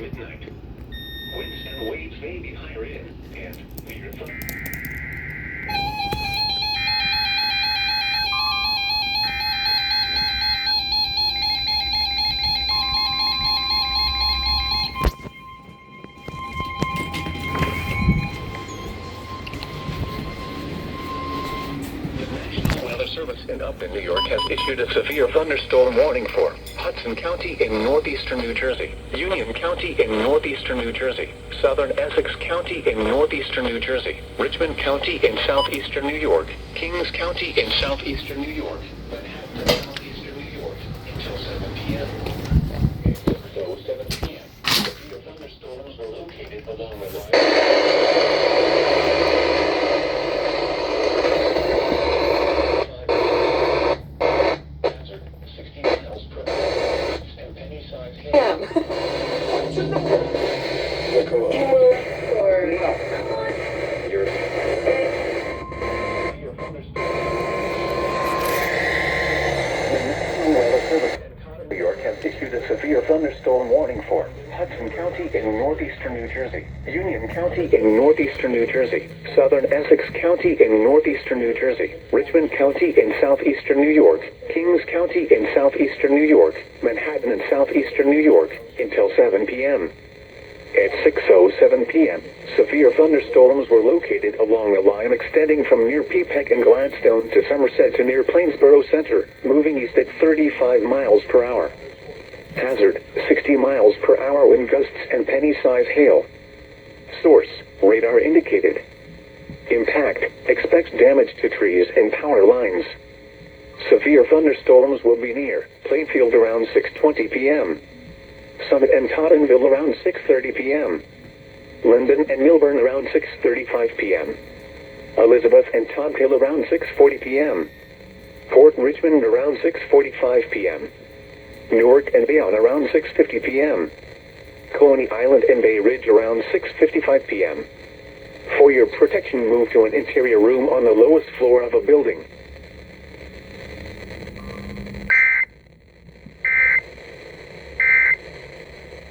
midnight. Winds and waves may be higher in, and near thunder. Service in Upton, New York has issued a severe thunderstorm warning for Hudson County in northeastern New Jersey, Union County in northeastern New Jersey, southern Essex County in northeastern New Jersey, Richmond County in southeastern New York, Kings County in southeastern New York, Manhattan in southeastern New York, until 7 p.m. Until 7 p.m. Severe thunderstorms were located along the line. New York has issued a severe thunderstorm warning for Hudson County in northeastern New Jersey, Union County in northeastern New Jersey, southern Essex County in northeastern New Jersey, Richmond County in southeastern New York, Kings County in southeastern New York, Manhattan in southeastern New York, until 7 p.m. At 6:07 p.m., severe thunderstorms were located along the line extending from near Peapack and Gladstone to Somerset to near Plainsboro Center, moving east at 35 miles per hour. Hazard, 60 miles per hour wind gusts and penny-size hail. Source, radar indicated. Impact, expect damage to trees and power lines. Severe thunderstorms will be near Plainfield around 6:20 p.m. Summit and Tottenville around 6:30 p.m. London and Milburn around 6:35 p.m. Elizabeth and Todd Hill around 6:40 p.m. Port Richmond around 6:45 p.m. Newark and Bayonne around 6:50 p.m. Coney Island and Bay Ridge around 6:55 p.m. For your protection, move to an interior room on the lowest floor of a building.